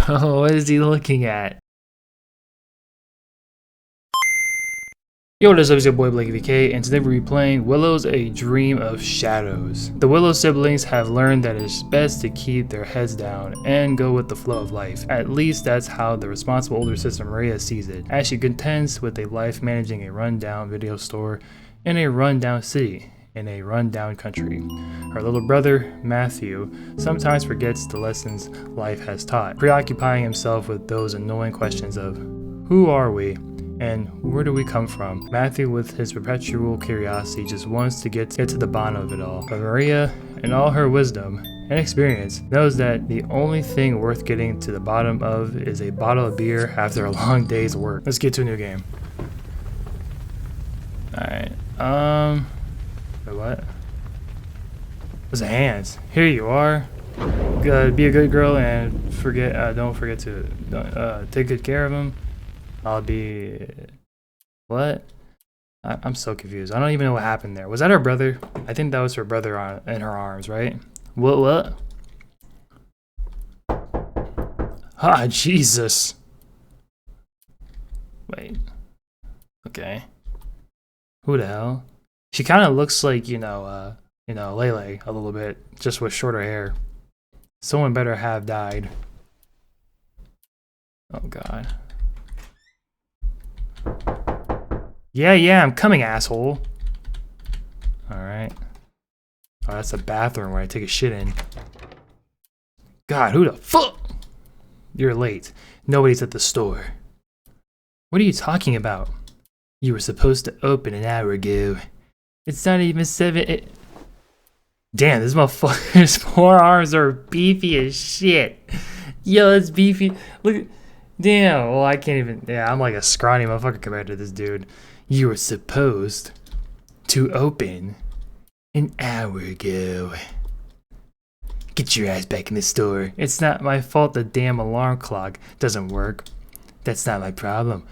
What is he looking at? Yo, what is up, it's your boy Blakeevk, and today we'll be playing Willows, A Dream of Shadows. The Willows siblings have learned that it's best to keep their heads down and go with the flow of life. At least that's how the responsible older sister Maria sees it, as she contends with a life managing a rundown video store in a rundown city, in a rundown country. Her little brother, Matthew, sometimes forgets the lessons life has taught, preoccupying himself with those annoying questions of, who are we? And where do we come from? Matthew, with his perpetual curiosity, just wants to get to the bottom of it all. But Maria, in all her wisdom and experience, knows that the only thing worth getting to the bottom of is a bottle of beer after a long day's work. Let's get to a new game. Alright, wait, what? What's the hands? Here you are. Be a good girl and don't forget to take good care of him. I'll be... What? I'm so confused. I don't even know what happened there. Was that her brother? I think that was her brother in her arms, right? What? Ah, Jesus. Wait. Okay. Who the hell? She kind of looks like, Lele a little bit, just with shorter hair. Someone better have died. Oh, God. Yeah, I'm coming, asshole. Alright. Oh, that's the bathroom where I take a shit in. God, who the fuck? You're late. Nobody's at the store. What are you talking about? You were supposed to open an hour ago. It's not even 7. Damn, this motherfucker's forearms are beefy as shit. Yo, it's beefy. Look. Damn, well, I can't even. Yeah, I'm like a scrawny motherfucker compared to this dude. You were supposed to open an hour ago. Get your ass back in the store. It's not my fault the damn alarm clock doesn't work. That's not my problem.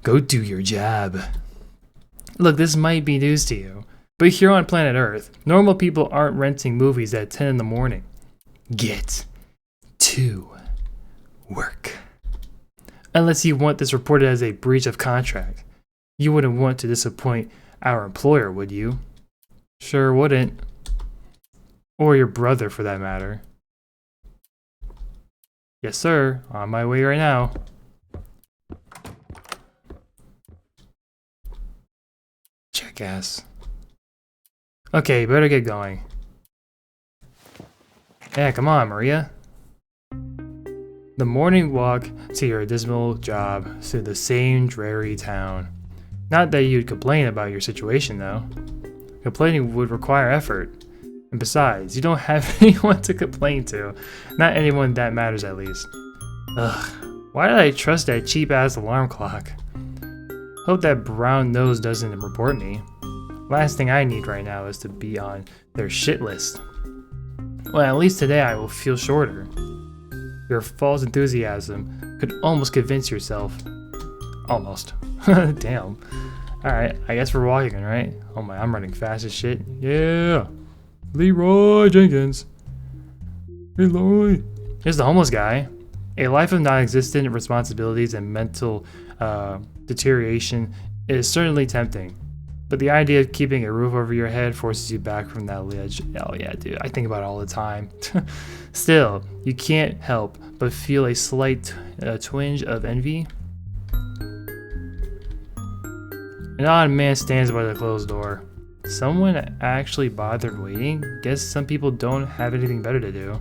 Go do your job. Look, this might be news to you, but here on planet Earth, normal people aren't renting movies at 10 in the morning. Get to work. Unless you want this reported as a breach of contract. You wouldn't want to disappoint our employer, would you? Sure wouldn't. Or your brother, for that matter. Yes, sir. On my way right now. Jackass. Okay, better get going. Yeah, come on, Maria. The morning walk to your dismal job through the same dreary town. Not that you'd complain about your situation, though. Complaining would require effort. And besides, you don't have anyone to complain to. Not anyone that matters, at least. Ugh, why did I trust that cheap-ass alarm clock? Hope that brown nose doesn't report me. Last thing I need right now is to be on their shit list. Well, at least today I will feel shorter. Your false enthusiasm could almost convince yourself. Almost. Damn. Alright, I guess we're walking, right? Oh my, I'm running fast as shit. Yeah! Leroy Jenkins. Leroy. Here's the homeless guy. A life of non-existent responsibilities and mental deterioration is certainly tempting. But the idea of keeping a roof over your head forces you back from that ledge. Oh yeah, dude, I think about it all the time. Still, you can't help but feel a slight twinge of envy. An odd man stands by the closed door. Someone actually bothered waiting? Guess some people don't have anything better to do.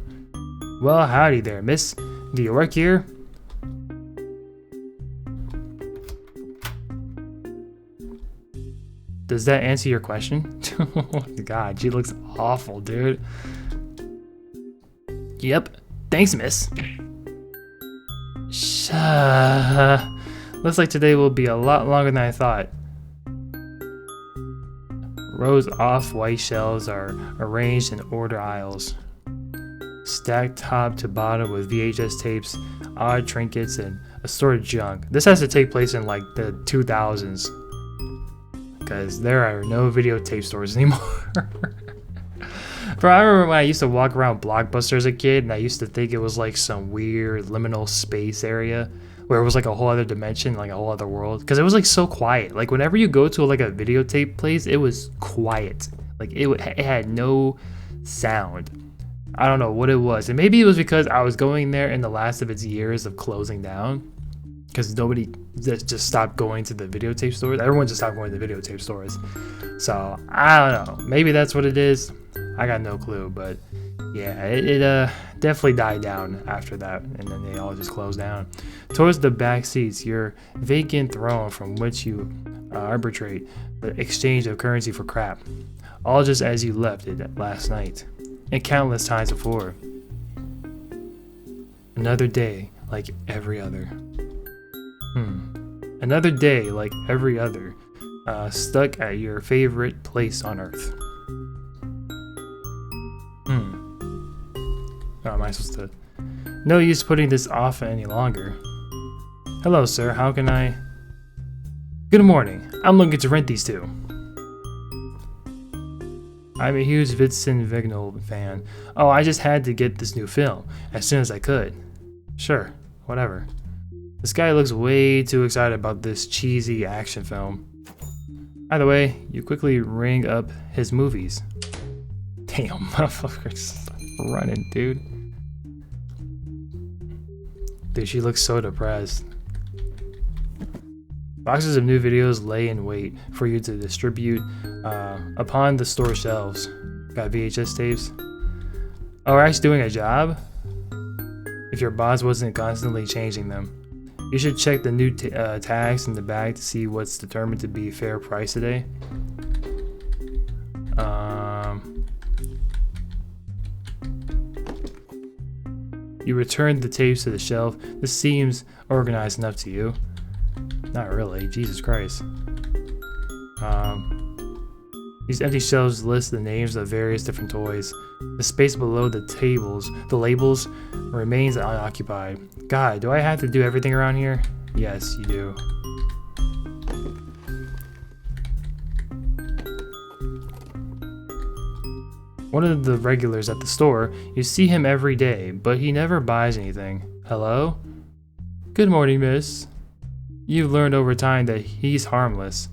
Well, howdy there, miss. Do you work here? Does that answer your question? God, she looks awful, dude. Yep. Thanks, miss. Looks like today will be a lot longer than I thought. Rows off-white shelves are arranged in order aisles, stacked top to bottom with VHS tapes, odd trinkets, and assorted junk. This has to take place in like the 2000s. Because there are no videotape stores anymore. Bro, I remember when I used to walk around Blockbuster as a kid, and I used to think it was like some weird liminal space area where it was like a whole other dimension, like a whole other world. Because it was like so quiet. Like whenever you go to like a videotape place, it was quiet. Like it had no sound. I don't know what it was. And maybe it was because I was going there in the last of its years of closing down. Because nobody just stopped going to the videotape stores. Everyone just stopped going to the videotape stores. So, I don't know. Maybe that's what it is. I got no clue. But, yeah, it definitely died down after that. And then they all just closed down. Towards the back seats, your vacant throne from which you arbitrate the exchange of currency for crap. All just as you left it last night. And countless times before. Another day like every other. Another day like every other, stuck at your favorite place on Earth. Oh, am I supposed to? No use putting this off any longer. Hello, sir. How can I? Good morning. I'm looking to rent these two. I'm a huge Vincent Vignol fan. Oh, I just had to get this new film as soon as I could. Sure, whatever. This guy looks way too excited about this cheesy action film. Either way, you quickly ring up his movies. Damn, motherfuckers running, dude. Dude, she looks so depressed. Boxes of new videos lay in wait for you to distribute upon the store shelves. Got VHS tapes? Oh, we're actually doing a job? If your boss wasn't constantly changing them. You should check the new tags in the bag to see what's determined to be fair price today. You returned the tapes to the shelf. This seems organized enough to you. Not really, Jesus Christ. These empty shelves list the names of various different toys. The space below the labels, remains unoccupied. God, do I have to do everything around here? Yes, you do. One of the regulars at the store, you see him every day, but he never buys anything. Hello? Good morning, miss. You've learned over time that he's harmless.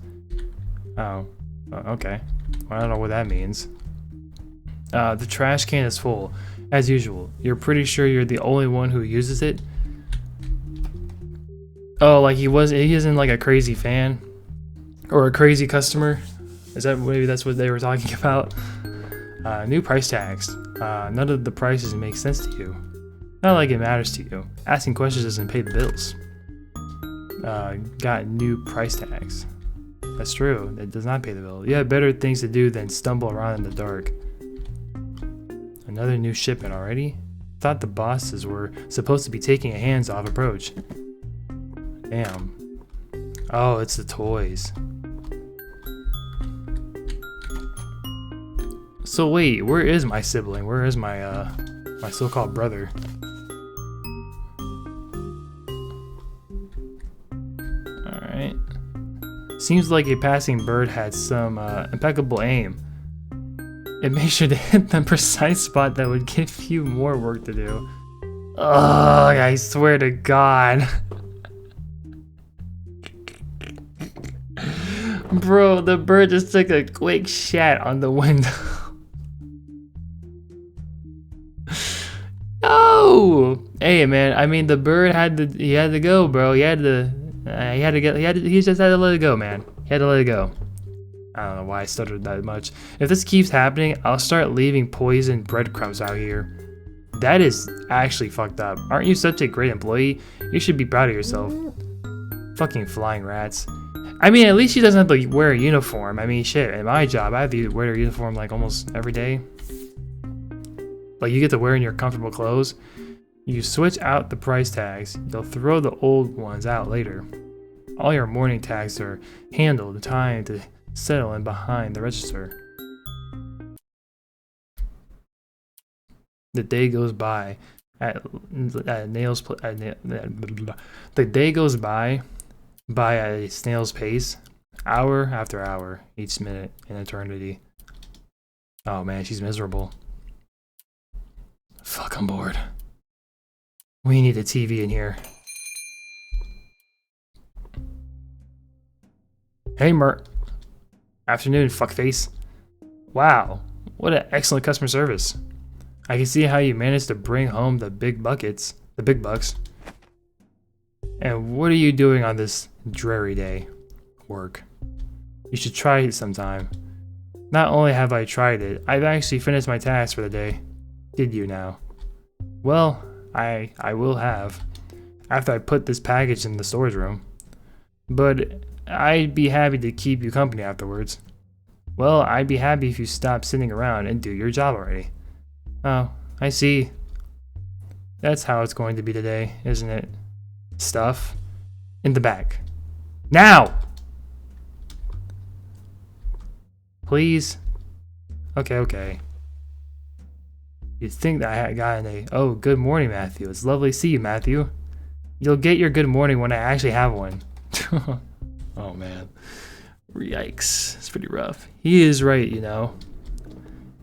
Oh, okay. Well, I don't know what that means. The trash can is full, as usual. You're pretty sure you're the only one who uses it? Oh, like he isn't like a crazy fan? Or a crazy customer? Is that, maybe that's what they were talking about? New price tags. None of the prices make sense to you. Not like it matters to you. Asking questions doesn't pay the bills. Got new price tags. That's true. It does not pay the bill. You have better things to do than stumble around in the dark. Another new shipment already? Thought the bosses were supposed to be taking a hands-off approach. Damn. Oh, it's the toys. So wait, where is my sibling? Where is my my so-called brother? Alright. Seems like a passing bird had some impeccable aim. It made sure to hit the precise spot that would give you more work to do. Ugh, I swear to God. Bro, the bird just took a quick shat on the window. No! Hey man, I mean the bird had to go, bro. He just had to let it go, man. He had to let it go. I don't know why I stuttered that much. If this keeps happening, I'll start leaving poisoned breadcrumbs out here. That is actually fucked up. Aren't you such a great employee? You should be proud of yourself. Fucking flying rats. I mean, at least she doesn't have to wear a uniform. I mean, shit, in my job, I have to wear a uniform like almost every day. Like, you get to wear in your comfortable clothes. You switch out the price tags. You'll throw the old ones out later. All your morning tags are handled, time to settle in behind the register. The day goes by at a snail's pace, hour after hour, each minute an eternity. Oh man, she's miserable. Fuck, I'm bored. We need a TV in here. Hey, Afternoon, fuckface. Wow, what an excellent customer service. I can see how you managed to bring home the big bucks. And what are you doing on this dreary day? Work. You should try it sometime. Not only have I tried it, I've actually finished my task for the day. Did you now? Well, I will have, after I put this package in the storage room. But I'd be happy to keep you company afterwards. Well, I'd be happy if you stopped sitting around and do your job already. Oh, I see. That's how it's going to be today, isn't it? Stuff in the back. Now! Please? Okay. You'd think that I had gotten a, oh, good morning, Matthew. It's lovely to see you, Matthew. You'll get your good morning when I actually have one. Oh, man. Yikes. It's pretty rough. He is right, you know.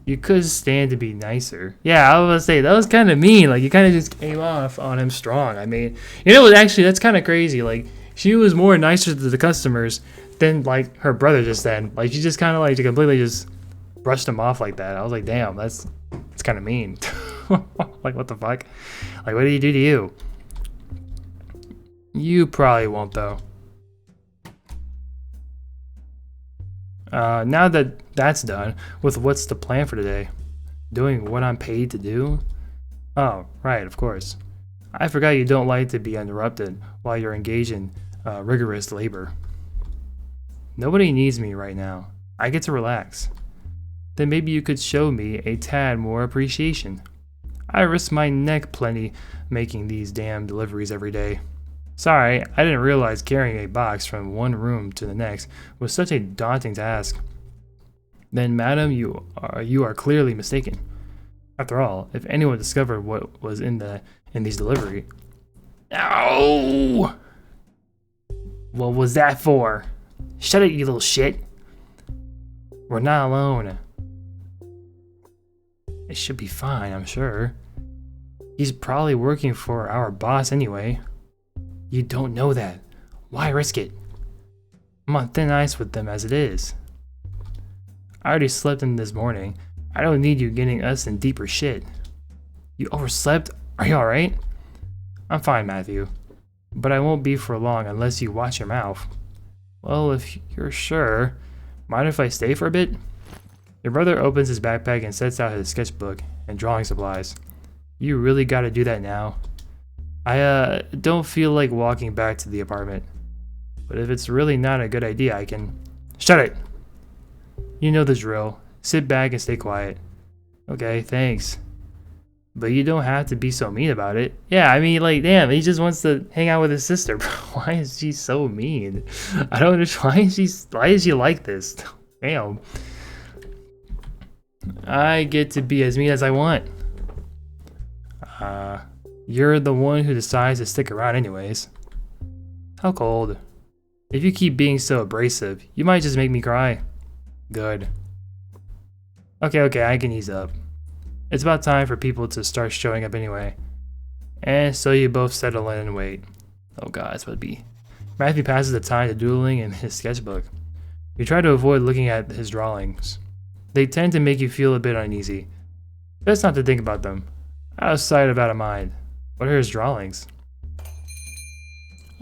You could stand to be nicer. Yeah, I was gonna say, that was kind of mean. Like, you kind of just came off on him strong. I mean, you know what? Actually, that's kind of crazy. Like, she was more nicer to the customers than, like, her brother just then. Like, she just kind of, like, completely just brushed him off like that. I was like, damn, that's kind of mean. Like, what the fuck? Like, what did he do to you? You probably won't, though. Now that that's done, with what's the plan for today? Doing what I'm paid to do? Oh, right, of course. I forgot you don't like to be interrupted while you're engaged in rigorous labor. Nobody needs me right now. I get to relax. Then maybe you could show me a tad more appreciation. I risk my neck plenty making these damn deliveries every day. Sorry, I didn't realize carrying a box from one room to the next was such a daunting task. Then, madam, you are clearly mistaken. After all, if anyone discovered what was in these delivery... Ow! What was that for? Shut it, you little shit. We're not alone. It should be fine, I'm sure. He's probably working for our boss anyway. You don't know that. Why risk it? I'm on thin ice with them as it is. I already slept in this morning. I don't need you getting us in deeper shit. You overslept? Are you alright? I'm fine, Matthew. But I won't be for long unless you watch your mouth. Well, if you're sure. Mind if I stay for a bit? Your brother opens his backpack and sets out his sketchbook and drawing supplies. You really gotta do that now. I don't feel like walking back to the apartment. But if it's really not a good idea, I can... Shut it! You know the drill. Sit back and stay quiet. Okay, thanks. But you don't have to be so mean about it. Yeah, I mean, like, damn, he just wants to hang out with his sister. Why is she so mean? I don't understand. Why is she like this? Damn. I get to be as mean as I want. You're the one who decides to stick around anyways. How cold. If you keep being so abrasive, you might just make me cry. Good. Okay, I can ease up. It's about time for people to start showing up anyway. And so you both settle in and wait. Oh god, it's about to be. Matthew passes the time to doodling in his sketchbook. You try to avoid looking at his drawings. They tend to make you feel a bit uneasy. Best not to think about them. Out of sight, out of mind. What are his drawings?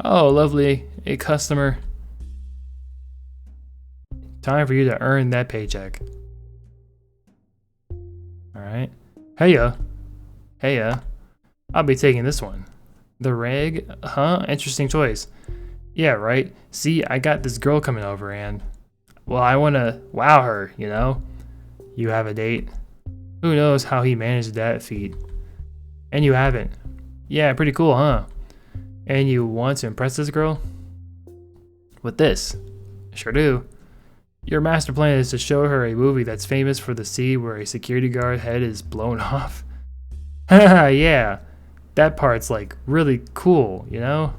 Oh, lovely. A customer. Time for you to earn that paycheck. Alright. Heya. I'll be taking this one. The reg? Huh? Interesting choice. Yeah, right. See, I got this girl coming over and... Well, I want to wow her, you know? You have a date? Who knows how he managed that feat. And you haven't. Yeah, pretty cool, huh? And you want to impress this girl? With this? Sure do. Your master plan is to show her a movie that's famous for the scene where a security guard head is blown off. Haha, yeah. That part's like really cool, you know?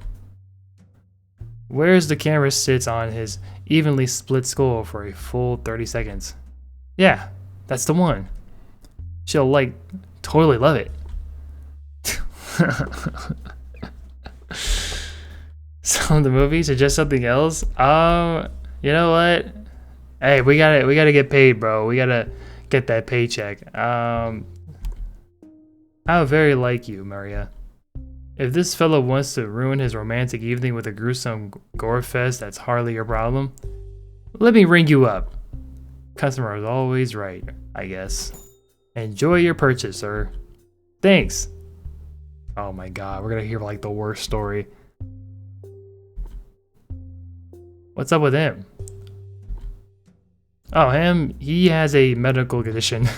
Where's the camera sits on his evenly split skull for a full 30 seconds. Yeah, that's the one. She'll like totally love it. So the movie suggest something else. You know what? Hey, we gotta get paid, bro. We gotta get that paycheck. I would very like you, Maria. If this fellow wants to ruin his romantic evening with a gruesome gore fest, that's hardly your problem. Let me ring you up. Customer is always right, I guess. Enjoy your purchase, sir. Thanks. Oh my god, we're gonna hear like the worst story. What's up with him? Oh, him? He has a medical condition.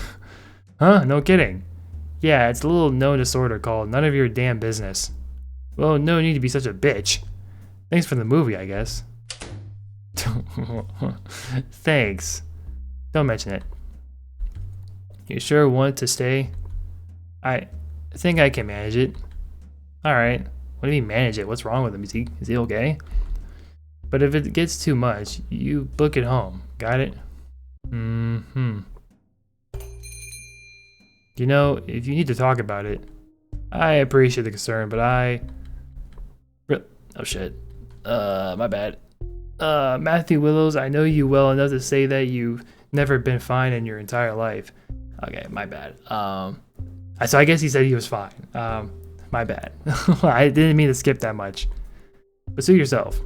Huh? No kidding. Yeah, it's a little known disorder called none of your damn business. Well, no need to be such a bitch. Thanks for the movie, I guess. Thanks. Don't mention it. You sure want to stay? I think I can manage it. Alright. What do you mean manage it? What's wrong with him? Is he okay? But if it gets too much, you book it home. Got it? Mm-hmm. You know, if you need to talk about it, I appreciate the concern, but oh shit. My bad. Matthew Willows, I know you well enough to say that you've never been fine in your entire life. Okay, my bad. So I guess he said he was fine. My bad. I didn't mean to skip that much. But suit yourself.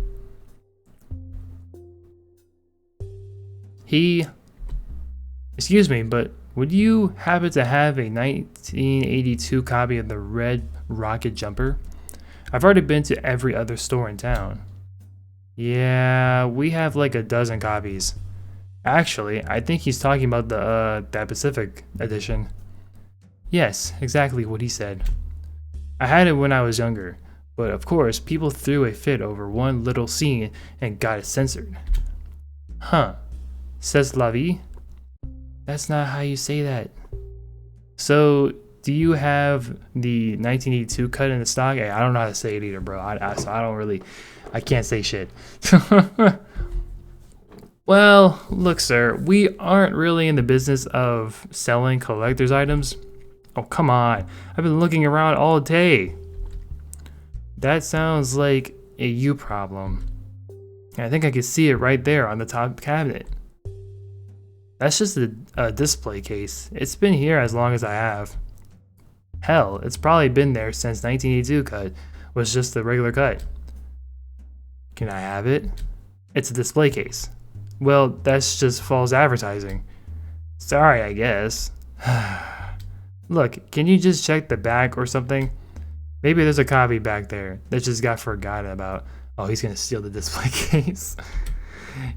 Excuse me, but would you happen to have a 1982 copy of the Red Rocket Jumper? I've already been to every other store in town. Yeah, we have like a dozen copies. Actually, I think he's talking about that Pacific edition. Yes, exactly what he said. I had it when I was younger, but of course, people threw a fit over one little scene and got it censored. Huh. C'est la vie? That's not how you say that. So, do you have the 1982 cut in the stock? Hey, I don't know how to say it either, bro. So I can't say shit. Well, look, sir, we aren't really in the business of selling collector's items. Oh, come on. I've been looking around all day. That sounds like a you problem. I think I can see it right there on the top cabinet. That's just a display case. It's been here as long as I have. Hell, it's probably been there since 1982 cut was just the regular cut. Can I have it? It's a display case. Well, that's just false advertising. Sorry, I guess. Look, can you just check the back or something? Maybe there's a copy back there that just got forgotten about. Oh, he's gonna steal the display case.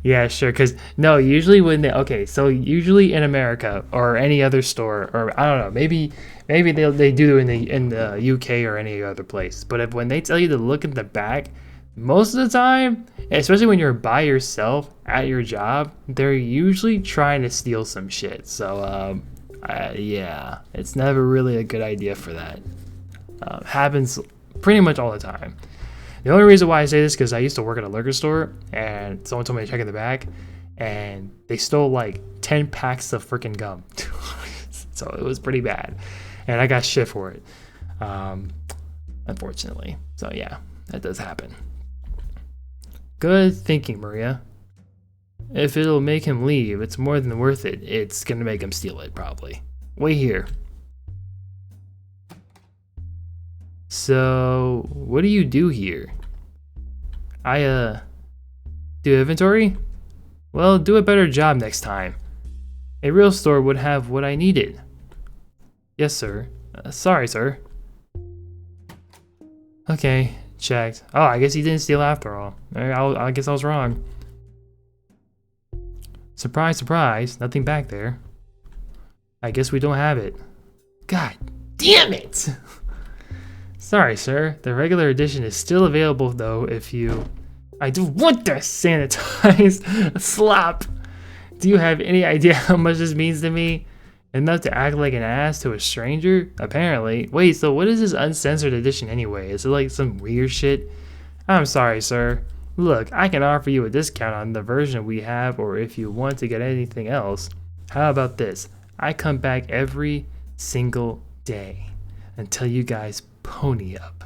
Yeah, sure. Cause no, usually usually in America or any other store, or I don't know, maybe they do in the UK or any other place. But when they tell you to look at the back, most of the time, especially when you're by yourself at your job, they're usually trying to steal some shit. So yeah, it's never really a good idea for that. Happens pretty much all the time. The only reason why I say this is because I used to work at a liquor store and someone told me to check in the back and they stole like 10 packs of freaking gum. So it was pretty bad and I got shit for it, unfortunately. So yeah, that does happen. Good thinking, Maria. If it'll make him leave, it's more than worth it. It's gonna make him steal it, probably. Wait here. So, what do you do here? I, do inventory? Well, do a better job next time. A real store would have what I needed. Yes, sir. Sorry, sir. Okay, checked. Oh, I guess he didn't steal after all. I guess I was wrong. Surprise, surprise, nothing back there. I guess we don't have it. God damn it! Sorry, sir. The regular edition is still available, though, if you... I do want to sanitize slap. Do you have any idea how much this means to me? Enough to act like an ass to a stranger? Apparently. Wait, so what is this uncensored edition anyway? Is it like some weird shit? I'm sorry, sir. Look, I can offer you a discount on the version we have, or if you want to get anything else. How about this? I come back every single day until you guys pony up.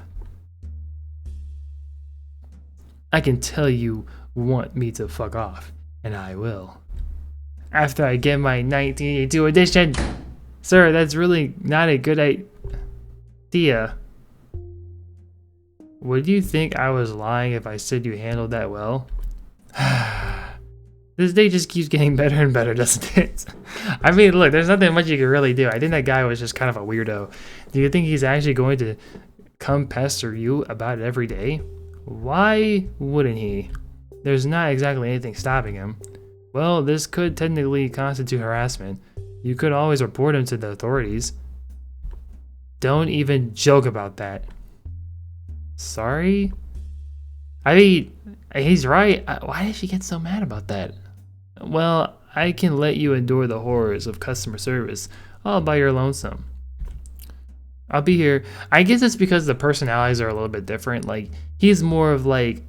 I can tell you want me to fuck off, and I will. After I get my 1982 edition. Sir, that's really not a good idea. Would you think I was lying if I said you handled that well? This day just keeps getting better and better, doesn't it? I mean, look, there's nothing much you can really do. I think that guy was just kind of a weirdo. Do you think he's actually going to come pester you about it every day? Why wouldn't he? There's not exactly anything stopping him. Well, this could technically constitute harassment. You could always report him to the authorities. Don't even joke about that. Sorry? I mean, he's right. Why did she get so mad about that? Well, I can let you endure the horrors of customer service all by your lonesome. I'll be here. I guess it's because the personalities are a little bit different. Like, he's more of like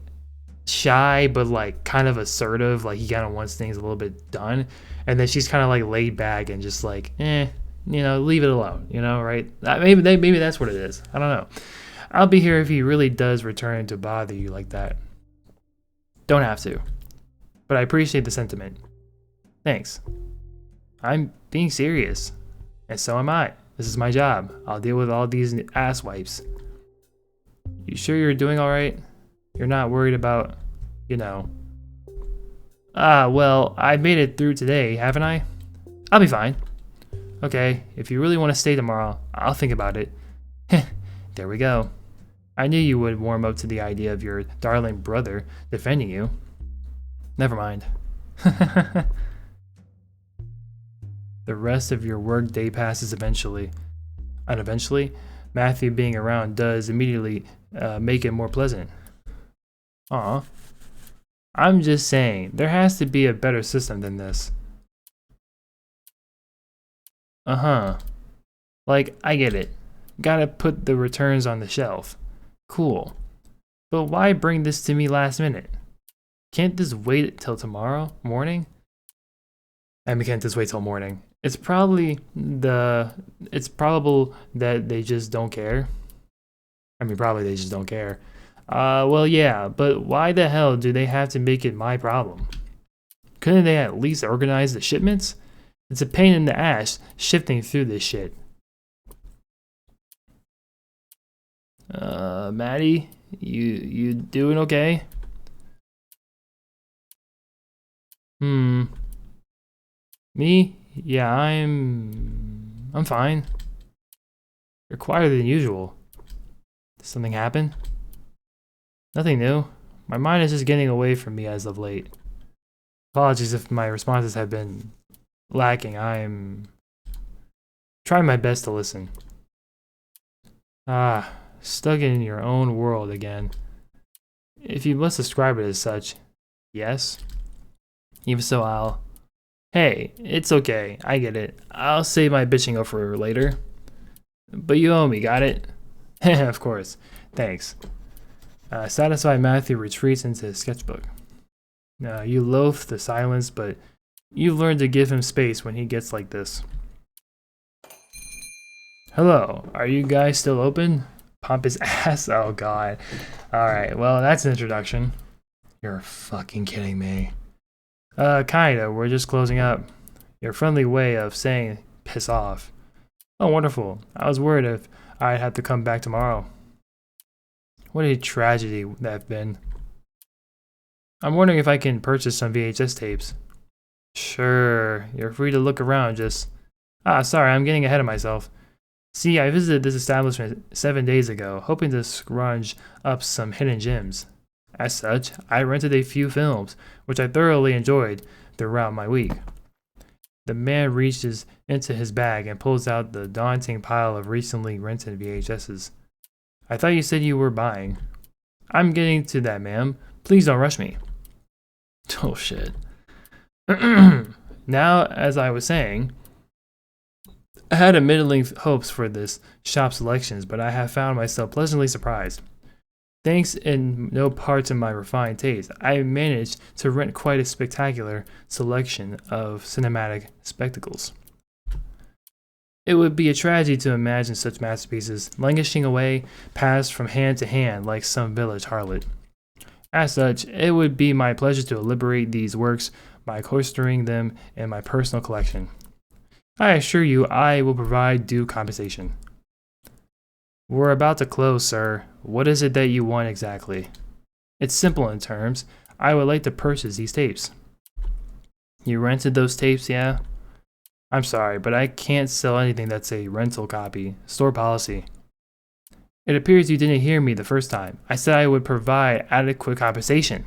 shy, but like kind of assertive. Like, he kind of wants things a little bit done. And then she's kind of like laid back and just like, leave it alone, right? Maybe that's what it is. I don't know. I'll be here if he really does return to bother you like that. Don't have to. But I appreciate the sentiment. Thanks. I'm being serious. And so am I. This is my job. I'll deal with all these ass wipes. You sure you're doing alright? You're not worried about, well, I made it through today, haven't I? I'll be fine. Okay, if you really want to stay tomorrow, I'll think about it. There we go. I knew you would warm up to the idea of your darling brother defending you. Never mind. The rest of your work day passes eventually. And eventually, Matthew being around does immediately make it more pleasant. Aw. I'm just saying, there has to be a better system than this. Uh-huh. Like, I get it. Gotta put the returns on the shelf. Cool. But why bring this to me last minute? Can't this wait till tomorrow morning? I mean, can't this wait till morning? It's probable that they just don't care. I mean, probably they just don't care. Well, yeah, but why the hell do they have to make it my problem? Couldn't they at least organize the shipments? It's a pain in the ass shifting through this shit. Maddie, you doing okay? Me? Yeah, I'm fine. You're quieter than usual. Did something happen? Nothing new. My mind is just getting away from me as of late. Apologies if my responses have been lacking. I'm trying my best to listen. Stuck in your own world again. If you must describe it as such, yes. Even so, Hey, it's okay. I get it. I'll save my bitching up for later. But you owe me, got it? Of course. Thanks. Satisfied, Matthew retreats into his sketchbook. You loathe the silence, but you've learned to give him space when he gets like this. Hello, are you guys still open? Pump his ass? Oh god. Alright, well that's an introduction. You're fucking kidding me. Kinda, we're just closing up. Your friendly way of saying piss off. Oh, wonderful. I was worried if I'd have to come back tomorrow. What a tragedy that'd been. I'm wondering if I can purchase some VHS tapes. Sure, you're free to look around, just... sorry, I'm getting ahead of myself. See, I visited this establishment 7 days ago, hoping to scrounge up some hidden gems. As such, I rented a few films, which I thoroughly enjoyed throughout my week. The man reaches into his bag and pulls out the daunting pile of recently rented VHSs. I thought you said you were buying. I'm getting to that, ma'am. Please don't rush me. Oh, shit. Now, as I was saying, I had a middling hopes for this shop selections, but I have found myself pleasantly surprised. Thanks in no part to my refined taste, I managed to rent quite a spectacular selection of cinematic spectacles. It would be a tragedy to imagine such masterpieces languishing away, passed from hand to hand like some village harlot. As such, it would be my pleasure to liberate these works by cloistering them in my personal collection. I assure you I will provide due compensation. We're about to close, sir. What is it that you want exactly? It's simple in terms. I would like to purchase these tapes. You rented those tapes, yeah? I'm sorry, but I can't sell anything that's a rental copy. Store policy. It appears you didn't hear me the first time. I said I would provide adequate compensation.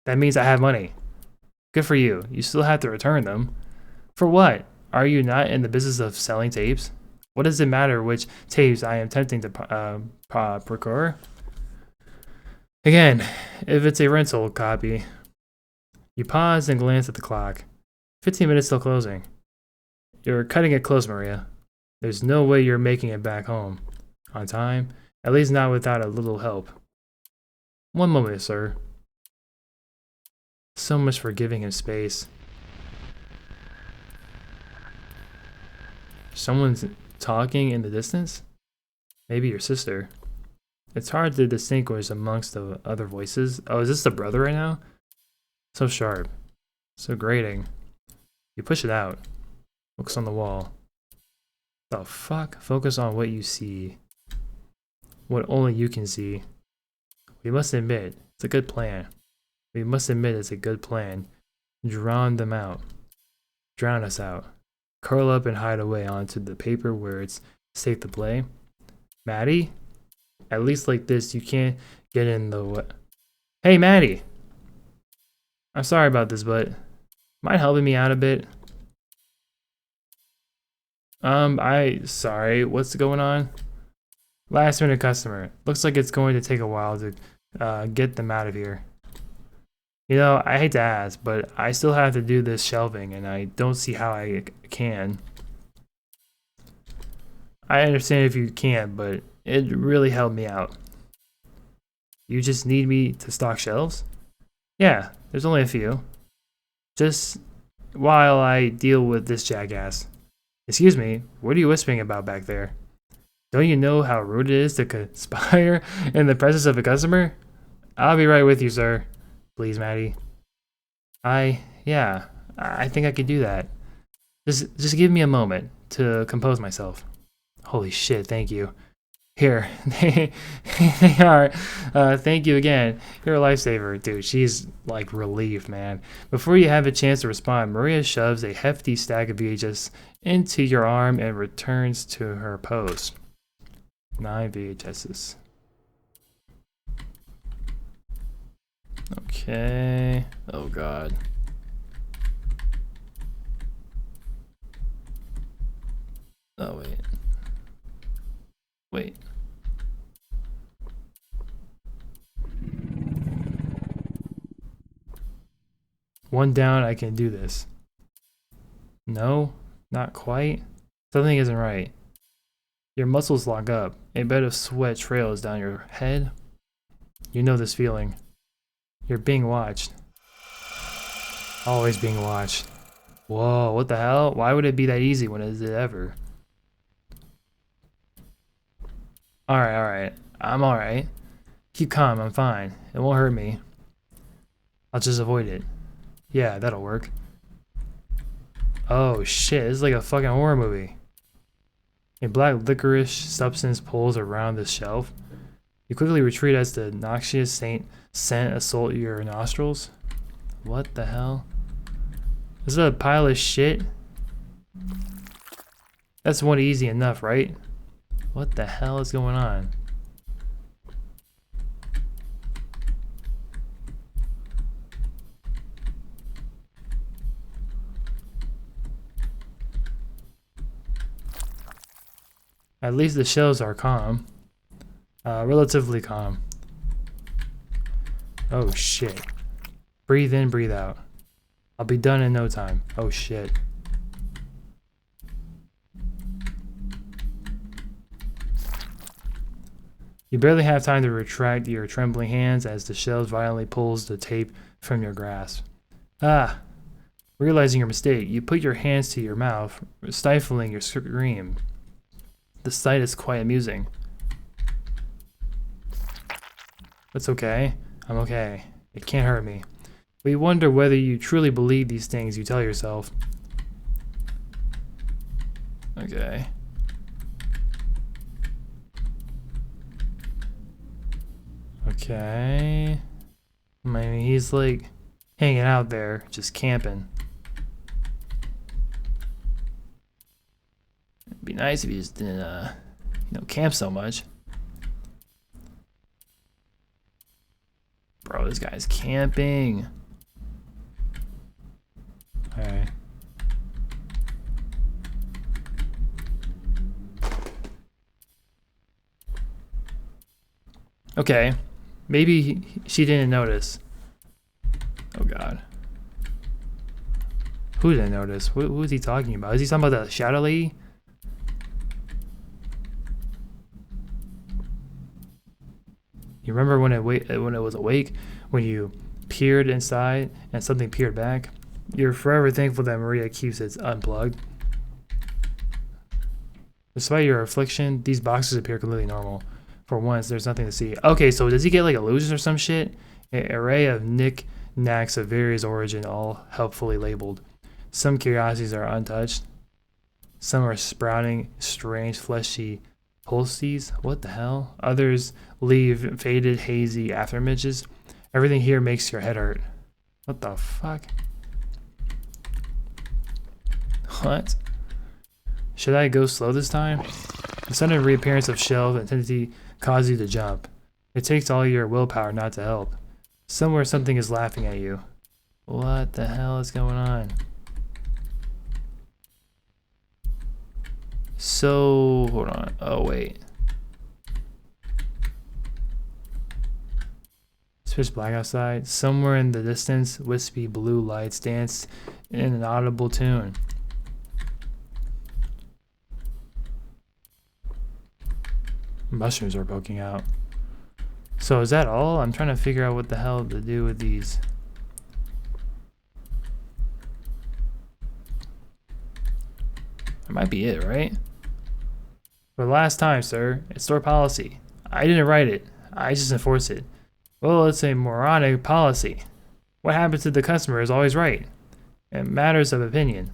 That means I have money. Good for you. You still have to return them. For what? Are you not in the business of selling tapes? What does it matter which tapes I am attempting to procure? Again, if it's a rental copy. You pause and glance at the clock. 15 minutes till closing. You're cutting it close, Maria. There's no way you're making it back home. On time, at least not without a little help. One moment, sir. So much for giving him space. Someone's talking in the distance? Maybe your sister. It's hard to distinguish amongst the other voices. Oh, is this the brother right now? So sharp. So grating. You push it out. Focus on the wall. The fuck? Focus on what you see. What only you can see. We must admit, it's a good plan. We must admit it's a good plan. Drown them out. Drown us out. Curl up and hide away onto the paper where it's safe to play. Maddie? At least like this, you can't get in the way. Hey, Maddie! I'm sorry about this, but mind helping me out a bit? Sorry, what's going on? Last minute customer. Looks like it's going to take a while to get them out of here. You know, I hate to ask, but I still have to do this shelving and I don't see how I can. I understand if you can't, but it really helped me out. You just need me to stock shelves? Yeah, there's only a few. Just while I deal with this jackass. Excuse me, what are you whispering about back there? Don't you know how rude it is to conspire in the presence of a customer? I'll be right with you, sir. Please, Maddie. Yeah, I think I could do that. Just give me a moment to compose myself. Holy shit, thank you. Here, they are. Thank you again. You're a lifesaver. Dude, she's like relieved, man. Before you have a chance to respond, Maria shoves a hefty stack of VHS into your arm and returns to her post. 9 VHSs. Okay. Oh god. Oh wait. Wait. One down, I can do this. No, not quite. Something isn't right. Your muscles lock up. A bed of sweat trails down your head. You know this feeling. You're being watched. Always being watched. Whoa, what the hell? Why would it be that easy? When is it ever? Alright. I'm alright. Keep calm, I'm fine. It won't hurt me. I'll just avoid it. Yeah, that'll work. Oh shit, this is like a fucking horror movie. A black licorice substance pulls around the shelf. You quickly retreat as the noxious scent assault your nostrils. What the hell? This is a pile of shit? That's one easy enough, right? What the hell is going on? At least the shells are calm. Relatively calm. Oh shit. Breathe in, breathe out. I'll be done in no time. Oh shit. You barely have time to retract your trembling hands as the shells violently pulls the tape from your grasp. Ah! Realizing your mistake, you put your hands to your mouth, stifling your scream. The sight is quite amusing. That's okay. I'm okay. It can't hurt me. But you wonder whether you truly believe these things you tell yourself. Okay. Okay. I mean, he's like hanging out there, just camping. It'd be nice if he just didn't, camp so much. Bro, this guy's camping. Alright. Okay. Maybe she didn't notice. Oh god. Who didn't notice? Who is he talking about? Is he talking about the shadow lady? You remember when it was awake? When you peered inside and something peered back? You're forever thankful that Maria keeps it unplugged. Despite your affliction, these boxes appear completely normal. For once, there's nothing to see. Okay, so does he get like illusions or some shit? An array of knick-knacks of various origin, all helpfully labeled. Some curiosities are untouched. Some are sprouting strange fleshy pulses. What the hell? Others leave faded, hazy afterimages. Everything here makes your head hurt. What the fuck? What? Should I go slow this time? The sudden reappearance of shelf entity causes you to jump. It takes all your willpower not to help. Somewhere something is laughing at you. What the hell is going on? So, hold on. Oh, wait. It's pitch black outside. Somewhere in the distance, wispy blue lights dance in an audible tune. Mushrooms are poking out. So is that all? I'm trying to figure out what the hell to do with these. That might be it, right? For the last time, sir, it's store policy. I didn't write it. I just enforce it. Well, it's a moronic policy. What happens to the customer is always right. In matters of opinion.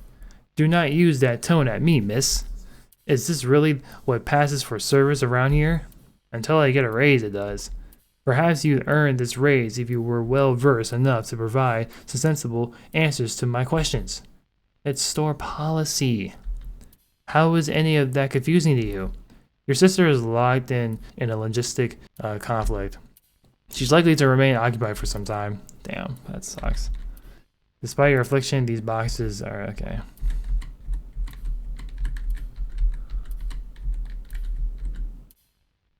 Do not use that tone at me, miss. Is this really what passes for service around here? Until I get a raise, it does. Perhaps you'd earn this raise if you were well versed enough to provide some sensible answers to my questions. It's store policy. How is any of that confusing to you? Your sister is locked in a logistic conflict. She's likely to remain occupied for some time. Damn, that sucks. Despite your affliction, these boxes are okay.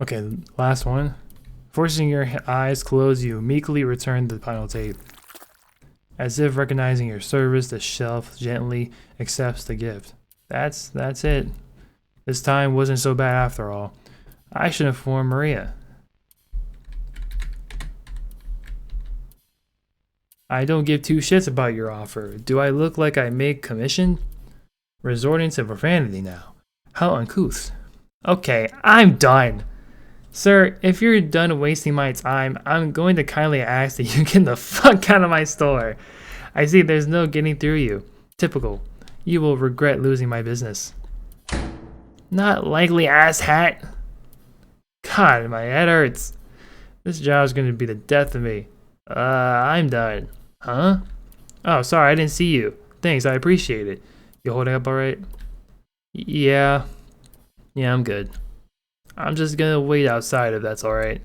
Okay, last one. Forcing your eyes closed, you meekly return the final tape. As if recognizing your service, the shelf gently accepts the gift. That's it. This time wasn't so bad after all. I should inform Maria. I don't give two shits about your offer. Do I look like I make commission? Resorting to profanity now. How uncouth. Okay, I'm done. Sir, if you're done wasting my time, I'm going to kindly ask that you get the fuck out of my store. I see there's no getting through you. Typical. You will regret losing my business. Not likely, asshat. God, my head hurts. This job's going to be the death of me. I'm done. Huh? Oh, sorry, I didn't see you. Thanks, I appreciate it. You holding up alright? Yeah. Yeah, I'm good. I'm just gonna wait outside if that's alright.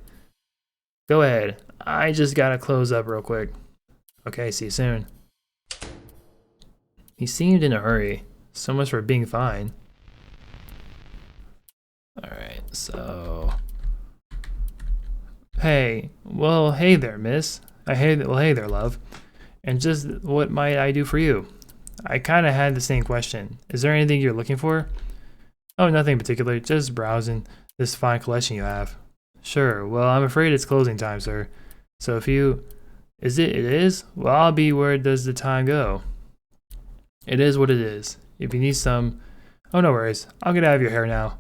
Go ahead. I just gotta close up real quick. Okay, see you soon. He seemed in a hurry. So much for being fine. Alright, so... Hey, well, hey there, miss. Hey there, love. And just what might I do for you? I kinda had the same question. Is there anything you're looking for? Oh, nothing in particular. Just browsing this fine collection you have. Sure. Well, I'm afraid it's closing time, sir. So if you... It is? Well, I'll be where does the time go? It is what it is. If you need some... Oh, no worries. I'll get out of your hair now.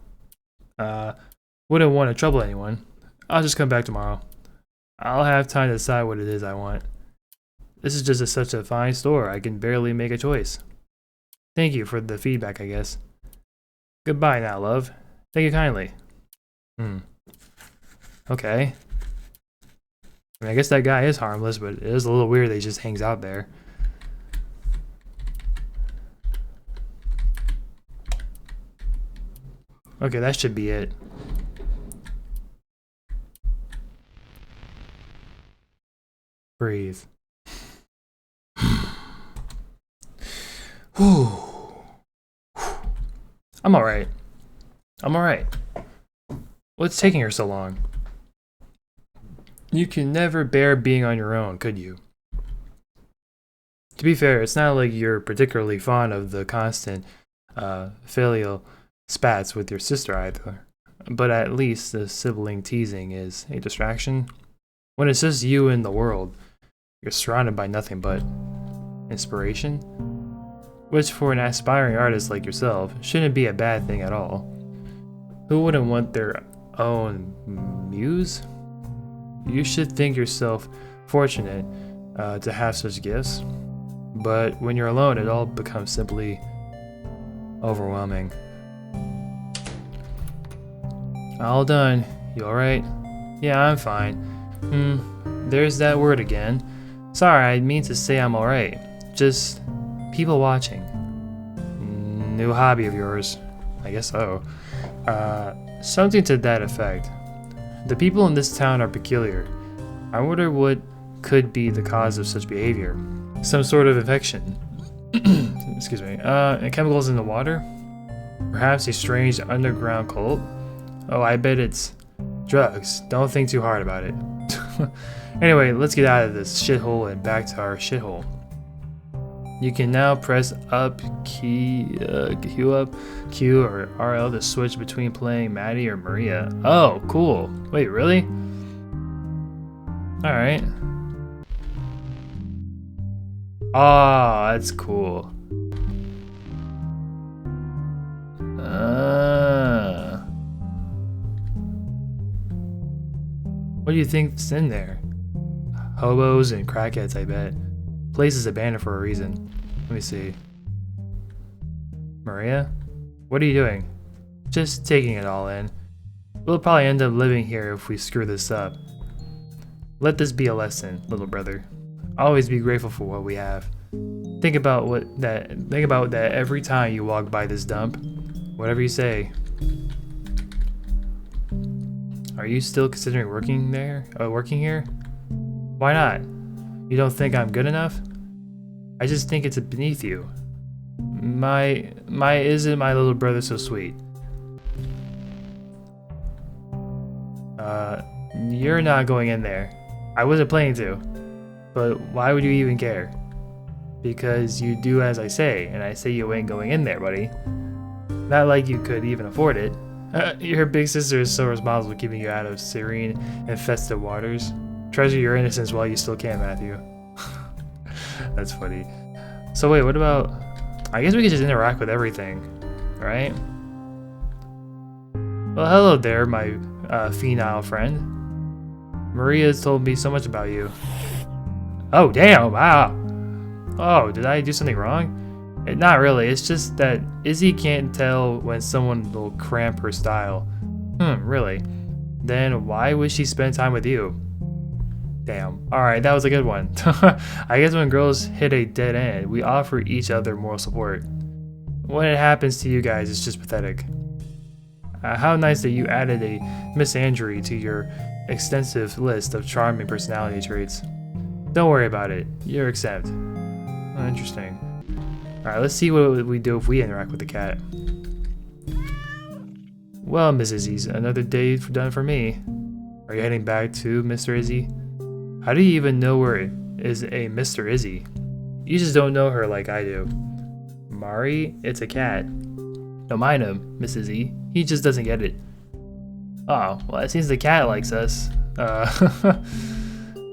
Wouldn't want to trouble anyone. I'll just come back tomorrow. I'll have time to decide what it is I want. This is just such a fine store, I can barely make a choice. Thank you for the feedback, I guess. Goodbye now, love. Thank you kindly. Okay. I mean, I guess that guy is harmless, but it is a little weird that he just hangs out there. Okay, that should be it. Breathe. I'm alright. I'm alright. What's taking her so long? You can never bear being on your own, could you? To be fair, it's not like you're particularly fond of the constant filial spats with your sister either. But at least the sibling teasing is a distraction. When it's just you in the world, you're surrounded by nothing but inspiration, which for an aspiring artist like yourself shouldn't be a bad thing at all. Who wouldn't want their own muse? You should think yourself fortunate to have such gifts, but when you're alone it all becomes simply overwhelming. All done. You alright? Yeah, I'm fine. There's that word again. Sorry, I mean to say I'm alright. Just people watching. New hobby of yours. I guess so. Something to that effect. The people in this town are peculiar. I wonder what could be the cause of such behavior. Some sort of infection. Excuse me. Chemicals in the water? Perhaps a strange underground cult? Oh, I bet it's drugs. Don't think too hard about it. Anyway, let's get out of this shithole and back to our shithole. You can now press up Q or RL to switch between playing Maddie or Maria. Oh, cool. Wait, really? Alright. Oh, that's cool. What do you think's in there? Hobos and crackheads, I bet. Place is abandoned for a reason. Let me see. Maria? What are you doing? Just taking it all in. We'll probably end up living here if we screw this up. Let this be a lesson, little brother. Always be grateful for what we have. Think about that every time you walk by this dump. Whatever you say. Are you still considering working here? Why not? You don't think I'm good enough? I just think it's beneath you. Isn't my little brother so sweet? You're not going in there. I wasn't planning to. But why would you even care? Because you do as I say, and I say you ain't going in there, buddy. Not like you could even afford it. Your big sister is so responsible keeping you out of serene and festive waters. Treasure your innocence while you still can, Matthew. That's funny. So wait, what about... I guess we could just interact with everything, right? Well, hello there, my phenile friend. Maria's told me so much about you. Oh, damn, wow. Oh, did I do something wrong? Not really, it's just that Izzy can't tell when someone will cramp her style. Really? Then why would she spend time with you? Damn. Alright, that was a good one. I guess when girls hit a dead end, we offer each other moral support. When it happens to you guys, it's just pathetic. How nice that you added a misandry to your extensive list of charming personality traits. Don't worry about it. You're exempt. Oh, interesting. Alright, let's see what we do if we interact with the cat. Well, Miss Izzy's another day done for me. Are you heading back to Mr. Izzy? How do you even know where is a Mr. Izzy? You just don't know her like I do. Mari, it's a cat. Don't mind him, Miss Izzy. He just doesn't get it. Oh, well, it seems the cat likes us. Alright,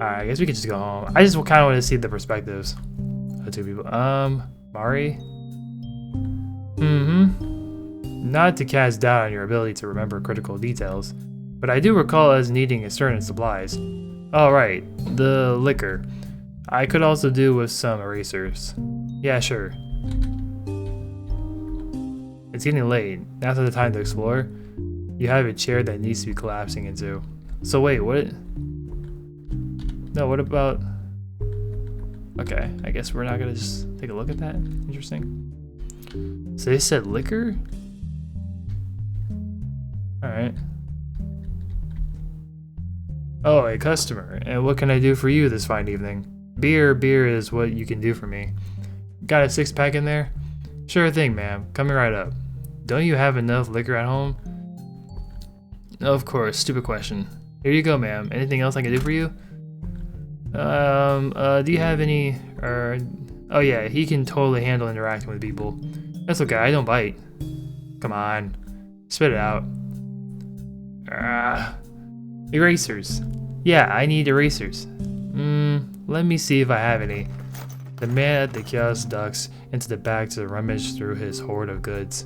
I guess we could just go home. I just kind of want to see the perspectives of two people. Mari? Not to cast doubt on your ability to remember critical details, but I do recall us needing certain supplies. Oh right, the liquor. I could also do with some erasers. Yeah, sure. It's getting late. Now's not the time to explore. You have a chair that needs to be collapsing into. So wait, what? No, what about... Okay, I guess we're not gonna just take a look at that. Interesting. So they said liquor? Alright. Oh, a customer. And what can I do for you this fine evening? Beer is what you can do for me. Got a 6-pack in there? Sure thing, ma'am. Coming right up. Don't you have enough liquor at home? Of course, stupid question. Here you go, ma'am. Anything else I can do for you? Do you have any, oh yeah, he can totally handle interacting with people. That's okay, I don't bite. Come on. Spit it out. Erasers. Yeah, I need erasers. Let me see if I have any. The man at the kiosk ducks into the back to rummage through his hoard of goods.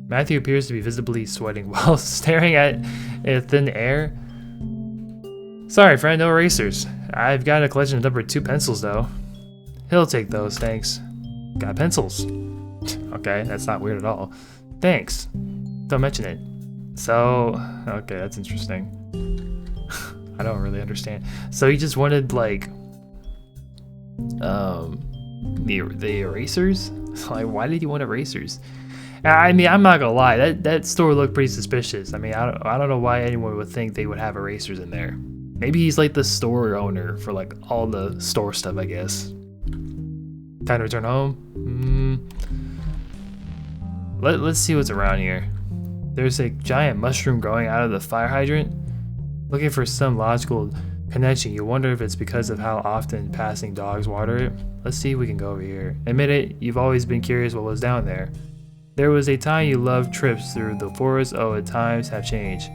Matthew appears to be visibly sweating while staring at thin air. Sorry, friend, no erasers. I've got a collection of number 2 pencils, though. He'll take those, thanks. Got pencils. Okay, that's not weird at all. Thanks. Don't mention it. So, okay, that's interesting. I don't really understand. So he just wanted, like, the erasers? Like, why did you want erasers? I mean, I'm not gonna lie, that store looked pretty suspicious. I mean, I don't know why anyone would think they would have erasers in there. Maybe he's like the store owner for like all the store stuff, I guess. Time to return home. Let's see what's around here. There's a giant mushroom growing out of the fire hydrant. Looking for some logical connection. You wonder if it's because of how often passing dogs water it. Let's see if we can go over here. Admit it, you've always been curious what was down there. There was a time you loved trips through the forest. Oh, at times have changed.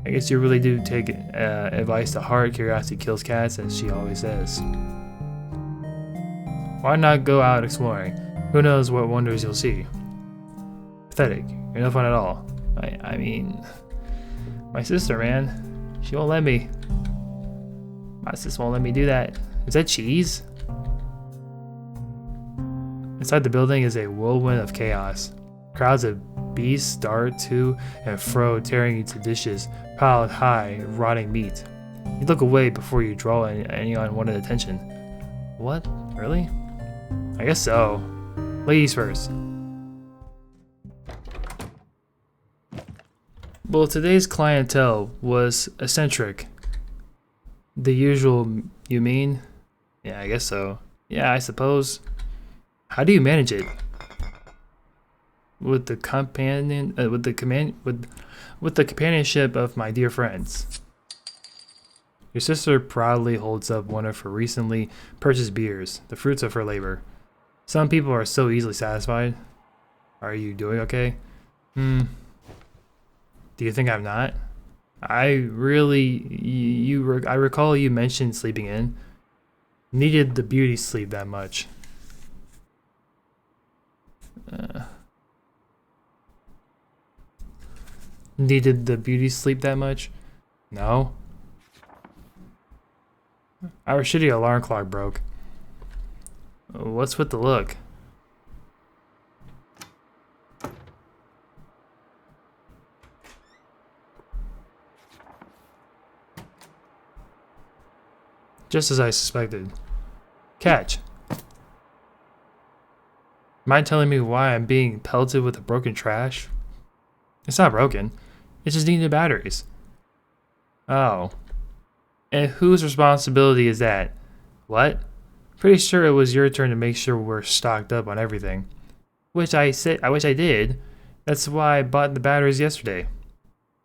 I guess you really do take advice to heart. Curiosity kills cats, as she always says. Why not go out exploring? Who knows what wonders you'll see. Pathetic. You're no fun at all. I mean, my sister, man. She won't let me. My sister won't let me do that. Is that cheese? Inside the building is a whirlwind of chaos. Crowds of beasts dart to and fro, tearing into dishes piled high, rotting meat. You look away before you draw any unwanted attention. What? Really? I guess so. Ladies first. Well, today's clientele was eccentric. The usual, you mean? Yeah, I guess so. Yeah, I suppose. How do you manage it? With the companionship of my dear friends. Your sister proudly holds up one of her recently purchased beers, the fruits of her labor. Some people are so easily satisfied. Are you doing okay? Do you think I'm not? I recall you mentioned sleeping in. Needed the beauty sleep that much. Needed the beauty sleep that much? No. Our shitty alarm clock broke. What's with the look? Just as I suspected. Catch. Mind telling me why I'm being pelted with a broken trash? It's not broken. It just needed batteries. Oh. And whose responsibility is that? What? Pretty sure it was your turn to make sure we're stocked up on everything. Which I wish I did. That's why I bought the batteries yesterday.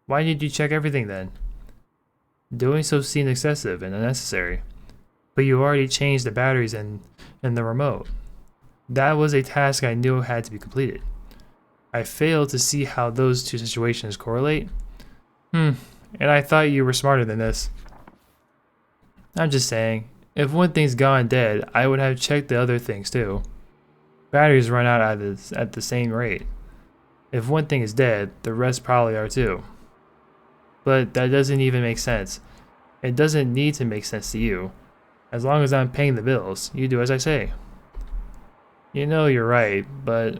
Why did you check everything then? Doing so seemed excessive and unnecessary. But you already changed the batteries and the remote. That was a task I knew had to be completed. I failed to see how those two situations correlate. And I thought you were smarter than this. I'm just saying, if one thing's gone dead, I would have checked the other things too. Batteries run out at the same rate. If one thing is dead, the rest probably are too. But that doesn't even make sense. It doesn't need to make sense to you. As long as I'm paying the bills, you do as I say. You know you're right, but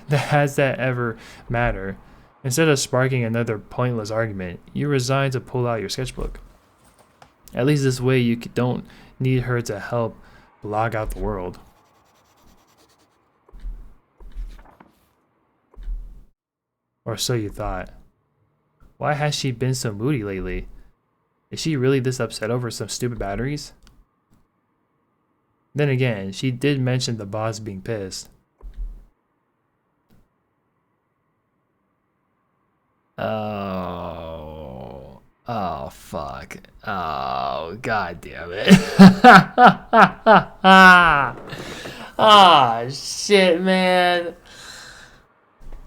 has that ever matter? Instead of sparking another pointless argument, you resign to pull out your sketchbook. At least this way you don't need her to help blog out the world. Or so you thought. Why has she been so moody lately? Is she really this upset over some stupid batteries? Then again, she did mention the boss being pissed. Oh fuck. Oh, god damn it. Ah, shit, man.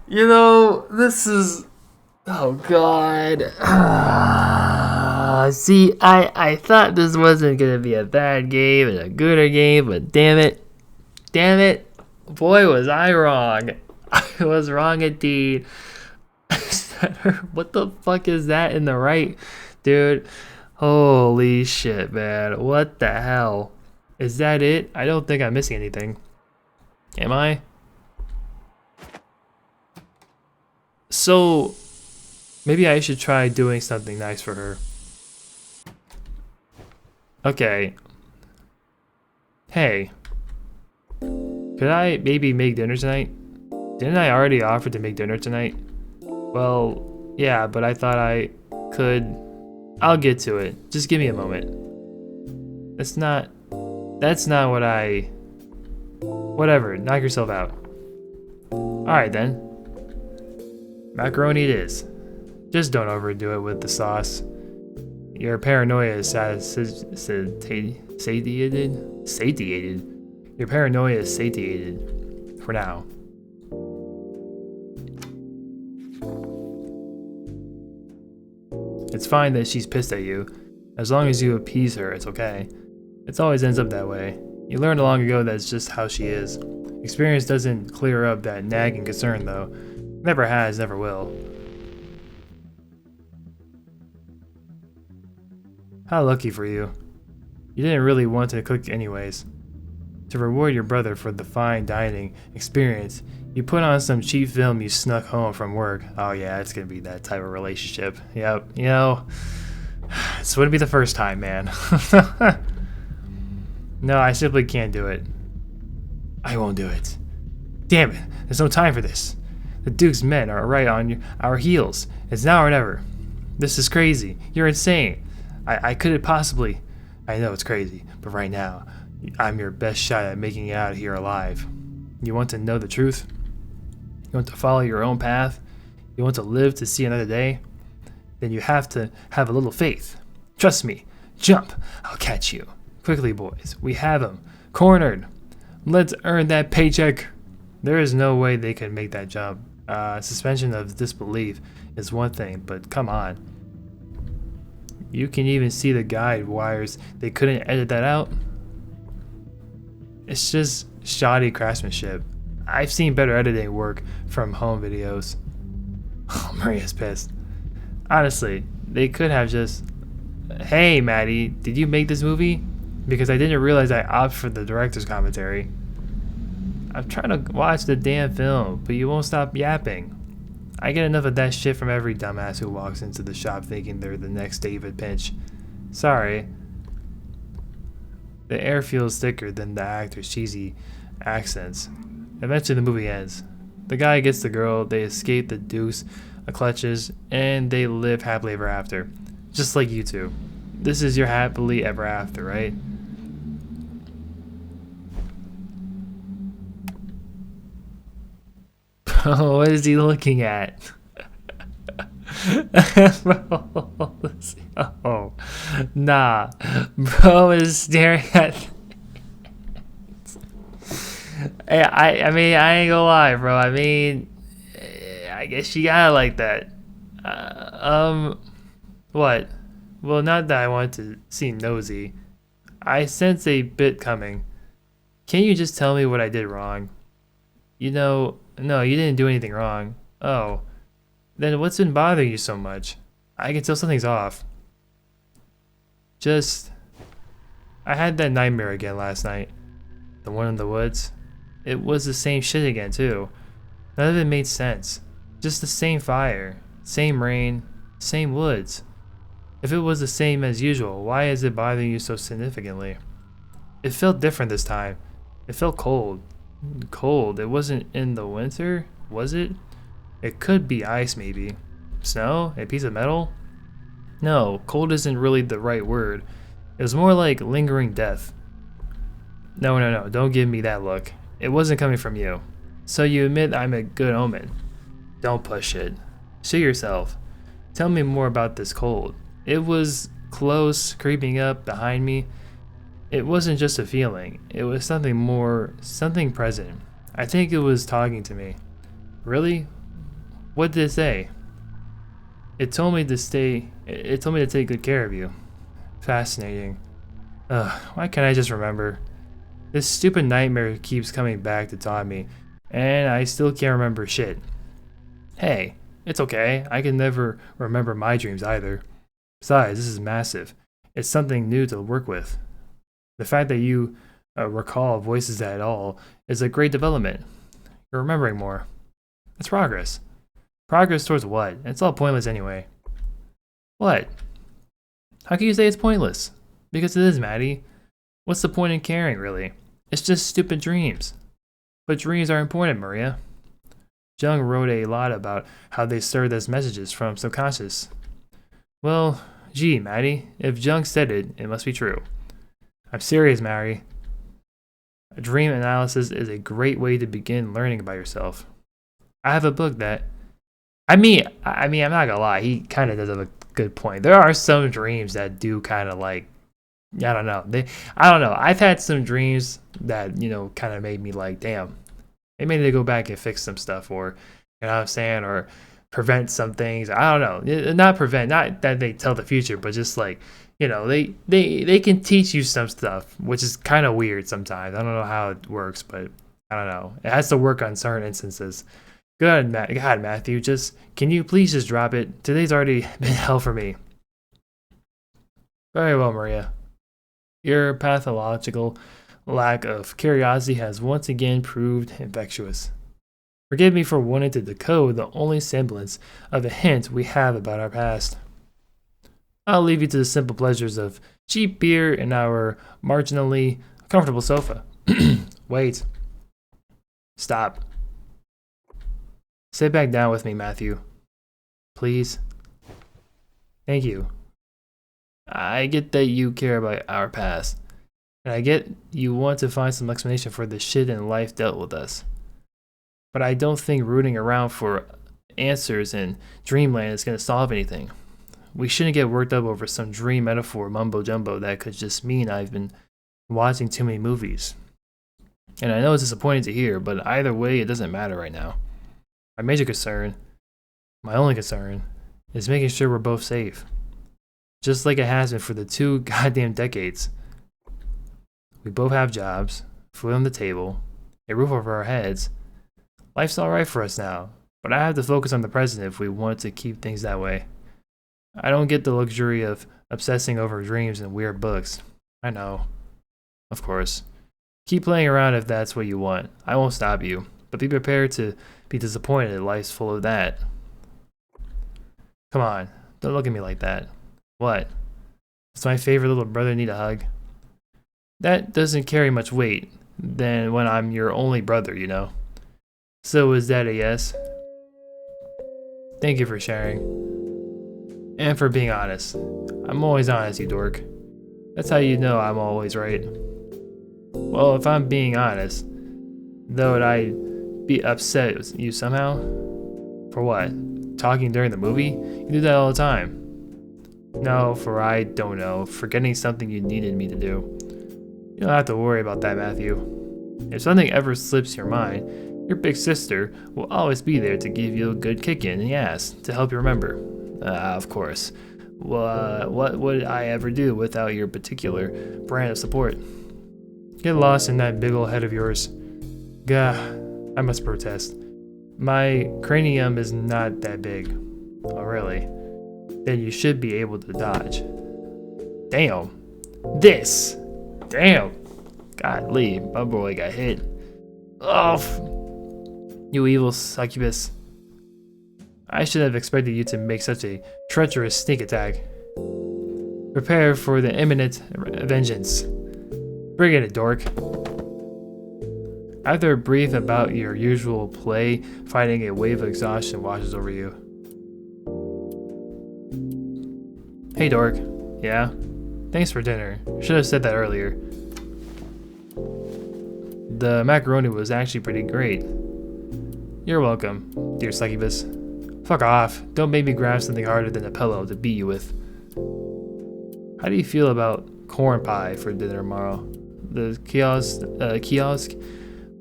You know, this is... Oh, God. See, I thought this wasn't going to be a bad game and a gooder game, but damn it. Damn it. Boy, was I wrong. I was wrong indeed. What the fuck is that in the right? Dude, holy shit, man. What the hell? Is that it? I don't think I'm missing anything. Am I? So, maybe I should try doing something nice for her. Okay. Hey. Could I maybe make dinner tonight? Didn't I already offer to make dinner tonight? Well, yeah, but I thought I could... I'll get to it. Just give me a moment. That's not what I... Whatever, knock yourself out. Alright then. Macaroni it is. Just don't overdo it with the sauce. Your paranoia is satiated. Your paranoia is satiated. For now. It's fine that she's pissed at you. As long as you appease her, it's okay. It always ends up that way. You learned long ago that's just how she is. Experience doesn't clear up that nagging concern, though. Never has, never will. How lucky for you. You didn't really want to cook anyways. To reward your brother for the fine dining experience, you put on some cheap film you snuck home from work. Oh yeah, it's gonna be that type of relationship. Yep, you know, this wouldn't be the first time, man. No, I simply can't do it. I won't do it. Damn it, there's no time for this. The Duke's men are right on our heels. It's now or never. This is crazy. You're insane. I couldn't possibly... I know it's crazy, but right now, I'm your best shot at making it out of here alive. You want to know the truth? You want to follow your own path? You want to live to see another day? Then you have to have a little faith. Trust me. Jump. I'll catch you. Quickly, boys. We have him. Cornered. Let's earn that paycheck. There is no way they can make that jump. Suspension of disbelief is one thing, but come on. You can even see the guide wires. They couldn't edit that out. It's just shoddy craftsmanship. I've seen better editing work from home videos. Oh, Maria's pissed. Honestly, they could have just... Hey, Maddie, did you make this movie? Because I didn't realize I opted for the director's commentary. I'm trying to watch the damn film, but you won't stop yapping. I get enough of that shit from every dumbass who walks into the shop thinking they're the next David Pinch. Sorry. The air feels thicker than the actor's cheesy accents. Eventually the movie ends. The guy gets the girl, they escape the Duke's clutches, and they live happily ever after. Just like you two. This is your happily ever after, right? Oh, what is he looking at? Oh, nah. Bro is staring at... I mean, I ain't gonna lie, bro. I mean, I guess you gotta like that. What? Well, not that I want to seem nosy. I sense a bit coming. Can't you just tell me what I did wrong? You know, no, you didn't do anything wrong. Oh, then what's been bothering you so much? I can tell something's off. Just, I had that nightmare again last night. The one in the woods. It was the same shit again, too. None of it made sense. Just the same fire, same rain, same woods. If it was the same as usual, why is it bothering you so significantly? It felt different this time. It felt cold. Cold. It wasn't in the winter, was it? It could be ice, maybe. Snow? A piece of metal? No, cold isn't really the right word. It was more like lingering death. No, don't give me that look. It wasn't coming from you. So you admit I'm a good omen. Don't push it. Show yourself. Tell me more about this cold. It was close, creeping up behind me. It wasn't just a feeling. It was something more, something present. I think it was talking to me. Really? What did it say? It told me to take good care of you. Fascinating. Ugh, why can't I just remember? This stupid nightmare keeps coming back to taunt me, and I still can't remember shit. Hey, it's okay. I can never remember my dreams either. Besides, this is massive. It's something new to work with. The fact that you recall voices at all is a great development. You're remembering more. It's progress. Progress towards what? It's all pointless anyway. What? How can you say it's pointless? Because it is, Maddie. What's the point in caring, really? It's just stupid dreams. But dreams are important, Maria. Jung wrote a lot about how they served as messages from subconscious. Well, gee, Maddie, if Jung said it, it must be true. I'm serious, Mary. A dream analysis is a great way to begin learning about yourself. I have a book that... I mean, I'm not gonna lie, he kind of does have a good point. There are some dreams that do kind of like, I don't know. I don't know. I've had some dreams that, kind of made me like, damn, maybe they go back and fix some stuff, or, you know what I'm saying, or prevent some things. I don't know. Not prevent, not that they tell the future, but just like, they can teach you some stuff, which is kind of weird sometimes. I don't know how it works, but I don't know. It has to work on certain instances. God, Matthew, can you please just drop it? Today's already been hell for me. Very well, Maria. Your pathological lack of curiosity has once again proved infectious. Forgive me for wanting to decode the only semblance of a hint we have about our past. I'll leave you to the simple pleasures of cheap beer and our marginally comfortable sofa. Wait. Stop. Sit back down with me, Matthew. Please. Thank you. I get that you care about our past, and I get you want to find some explanation for the shit in life dealt with us. But I don't think rooting around for answers in dreamland is going to solve anything. We shouldn't get worked up over some dream metaphor mumbo jumbo that could just mean I've been watching too many movies. And I know it's disappointing to hear, but either way, it doesn't matter right now. My major concern, my only concern, is making sure we're both safe. Just like it has been for the 2 goddamn decades. We both have jobs, food on the table, a roof over our heads. Life's alright for us now, but I have to focus on the present if we want to keep things that way. I don't get the luxury of obsessing over dreams and weird books. I know. Of course. Keep playing around if that's what you want. I won't stop you, but be prepared to be disappointed life's full of that. Come on, don't look at me like that. What? Does my favorite little brother need a hug? That doesn't carry much weight than when I'm your only brother, So is that a yes? Thank you for sharing. And for being honest. I'm always honest, you dork. That's how you know I'm always right. Well, if I'm being honest, though, would I be upset with you somehow? For what? Talking during the movie? You do that all the time. No, for I don't know, forgetting something you needed me to do. You don't have to worry about that, Matthew. If something ever slips your mind, your big sister will always be there to give you a good kick in the ass to help you remember. Of course. Well, what would I ever do without your particular brand of support? Get lost in that big ol' head of yours. Gah, I must protest. My cranium is not that big. Oh, really? Then you should be able to dodge. Damn. This. Damn. Godly, my boy got hit. Oh, you evil succubus. I should have expected you to make such a treacherous sneak attack. Prepare for the imminent vengeance. Bring it, dork. After a brief about your usual play, fighting a wave of exhaustion washes over you. Hey, dork. Yeah? Thanks for dinner. Should have said that earlier. The macaroni was actually pretty great. You're welcome, dear succubus. Fuck off. Don't make me grab something harder than a pillow to beat you with. How do you feel about corn pie for dinner tomorrow? The kiosk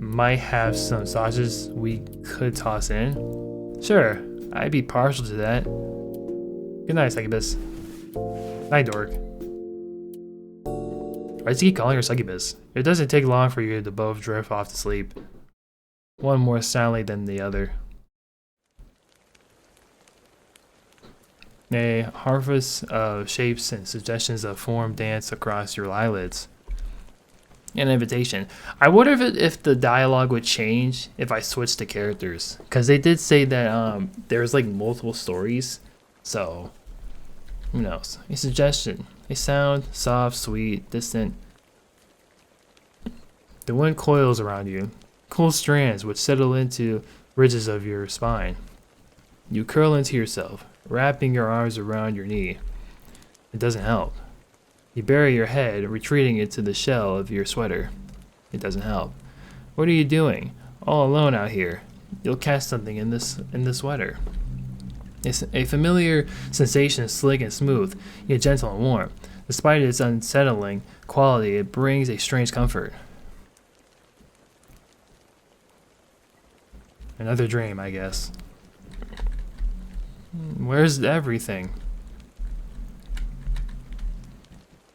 might have some sausages we could toss in. Sure, I'd be partial to that. Good night, succubus. Night, dork. Why does he keep calling her succubus? It doesn't take long for you to both drift off to sleep. One more silently than the other. A harvest of shapes and suggestions of form dance across your eyelids. An invitation. I wonder if the dialogue would change if I switched the characters, because they did say that there's like multiple stories, so who knows? A suggestion. A sound, soft, sweet, distant. The wind coils around you, cool strands which settle into ridges of your spine. You curl into yourself, wrapping your arms around your knee. It doesn't help. You bury your head, retreating into the shell of your sweater. It doesn't help. What are you doing? All alone out here. You'll catch something in this sweater. It's a familiar sensation, slick and smooth, yet gentle and warm. Despite its unsettling quality, it brings a strange comfort. Another dream, I guess. Where's everything?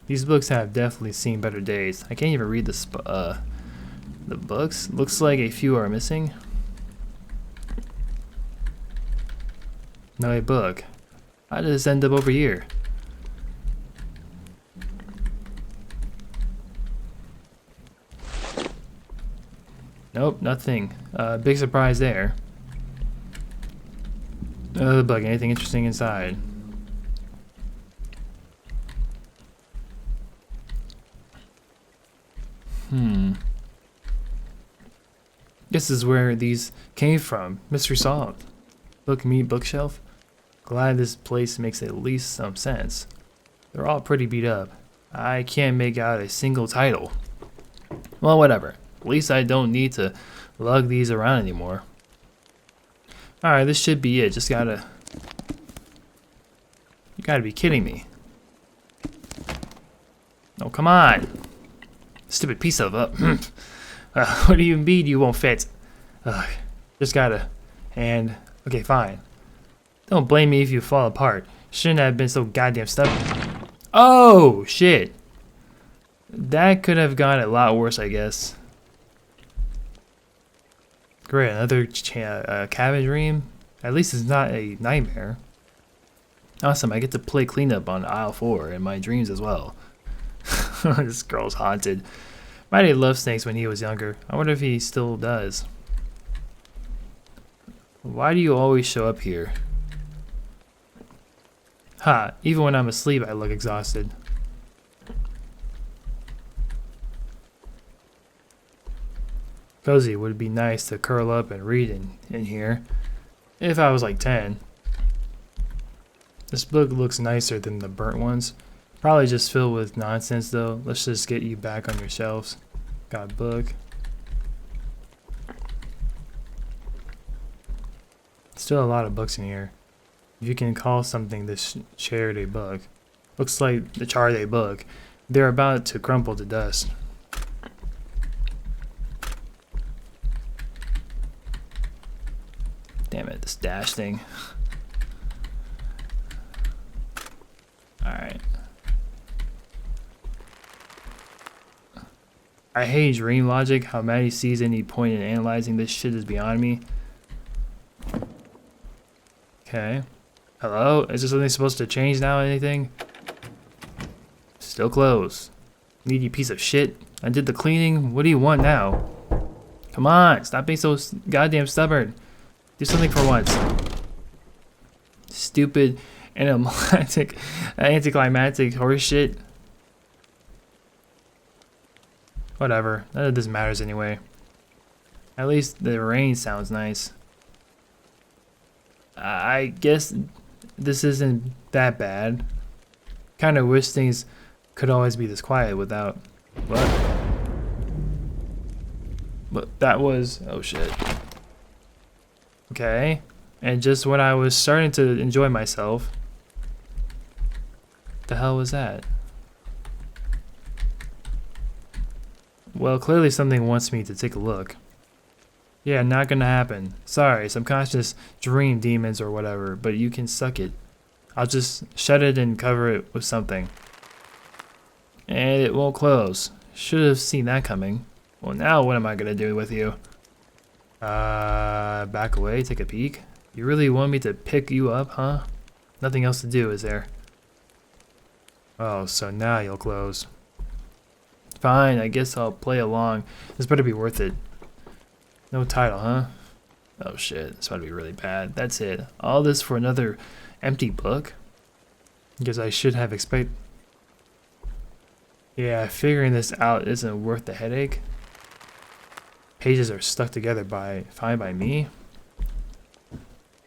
These books have definitely seen better days. I can't even read the books. Looks like a few are missing. No, a book. How did this end up over here? Nope, nothing. Big surprise there. Another book. Anything interesting inside? This is where these came from. Mystery solved. Book me bookshelf. Glad this place makes at least some sense. They're all pretty beat up. I can't make out a single title. Well, whatever. At least I don't need to lug these around anymore. Alright, this should be it. You gotta be kidding me. Oh, come on. Stupid piece of what do you mean you won't fit? Just gotta. And okay, fine. Don't blame me if you fall apart. Shouldn't have been so goddamn stubborn. Oh shit. That could have gone a lot worse, I guess. Great, another cabin dream. At least it's not a nightmare. Awesome, I get to play cleanup on aisle 4 in my dreams as well. This girl's haunted. My dad loved snakes when he was younger. I wonder if he still does. Why do you always show up here? Ha, even when I'm asleep I look exhausted. Cozy, would be nice to curl up and read in here. If I was like 10. This book looks nicer than the burnt ones. Probably just filled with nonsense though. Let's just get you back on your shelves. Got a book. Still a lot of books in here. If you can call something this charred a book. Looks like the charred a book. They're about to crumple to dust. Damn it, this dash thing. Alright. I hate dream logic. How Maddie sees any point in analyzing this shit is beyond me. Okay. Hello? Is there something supposed to change now? Anything? Still closed. Needy piece of shit. I did the cleaning. What do you want now? Come on. Stop being so goddamn stubborn. Do something for once. Stupid anticlimactic horse shit. Whatever. None of this matters anyway. At least the rain sounds nice. I guess this isn't that bad. Kind of wish things could always be this quiet without... What? But that was... Oh shit. Okay. And just when I was starting to enjoy myself... The hell was that? Well, clearly something wants me to take a look. Yeah, not gonna happen. Sorry, subconscious dream demons or whatever, but you can suck it. I'll just shut it and cover it with something. And it won't close. Should have seen that coming. Well, now what am I gonna do with you? Back away, take a peek. You really want me to pick you up, huh? Nothing else to do, is there? Oh, so now you'll close. Fine, I guess I'll play along. This better be worth it. No title, huh? Oh shit, it's about to be really bad. That's it. All this for another empty book? Guess I should have expected... Yeah, figuring this out isn't worth the headache. Pages are stuck together fine by me.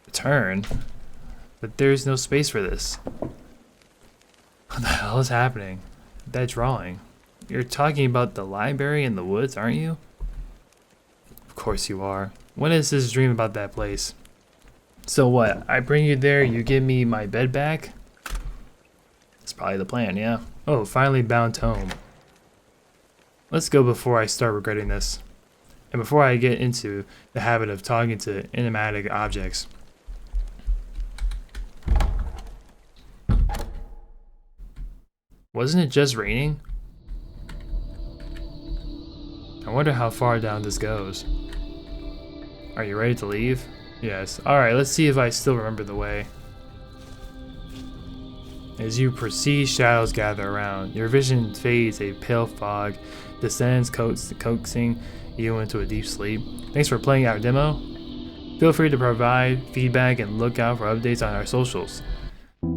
Return? But there's no space for this. What the hell is happening? That drawing. You're talking about the library in the woods, aren't you? Of course you are. When is this dream about that place? So what? I bring you there, you give me my bed back? That's probably the plan, yeah. Oh, finally bound home. Let's go before I start regretting this. And before I get into the habit of talking to inanimate objects. Wasn't it just raining? I wonder how far down this goes. Are you ready to leave? Yes. Alright, let's see if I still remember the way. As you proceed, shadows gather around. Your vision fades, a pale fog descends, coaxing you into a deep sleep. Thanks for playing our demo. Feel free to provide feedback and look out for updates on our socials.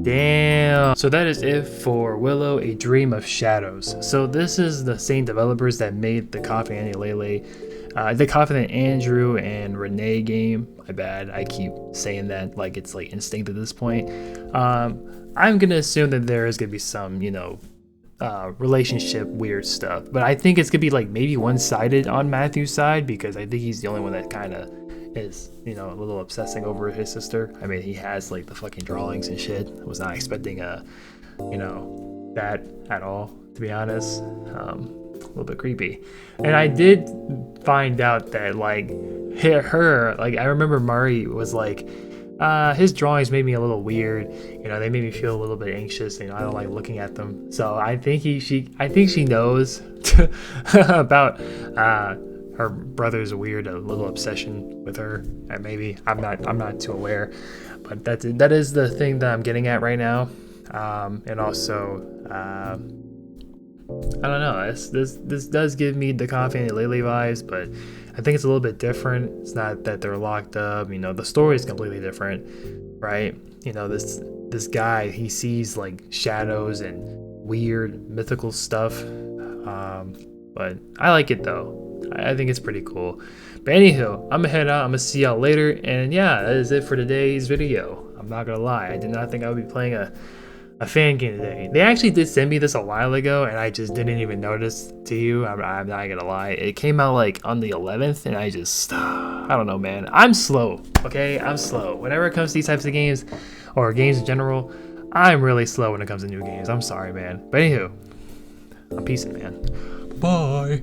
Damn. So that is it for Willow, A Dream of Shadows. So this is the same developers that made the Confident Lele, the Confident Andrew and Renee game. My bad, I keep saying that like it's like instinct at this point. I'm gonna assume that there is gonna be some, you know, relationship weird stuff, but I think it's gonna be like maybe one-sided on Matthew's side, because I think he's the only one that kind of is, you know, a little obsessing over his sister. I mean, he has like the fucking drawings and shit. I was not expecting you know, that at all, to be honest. A little bit creepy. And I did find out that like her like, I remember Mari was like, his drawings made me a little weird, you know, they made me feel a little bit anxious, and I don't like looking at them. So I think she knows about her brother's weird little obsession with her. And maybe I'm not too aware, but that is the thing that I'm getting at right now. And also I don't know, this does give me the Confident Lele vibes, but I think it's a little bit different. It's not that they're locked up, you know, the story is completely different, right? You know, this guy, he sees like shadows and weird mythical stuff, but I like it though. I think it's pretty cool. But anywho, I'm gonna head out. I'm gonna see y'all later, and yeah, that is it for today's video. I'm not gonna lie, I did not think I would be playing a fan game today. They actually did send me this a while ago, and I just didn't even notice to you. I'm not gonna lie. It came out like on the 11th, and I don't know, man. I'm slow, okay? I'm slow. Whenever it comes to these types of games, or games in general, I'm really slow when it comes to new games. I'm sorry, man. But anywho, I'm peacing, man. Bye.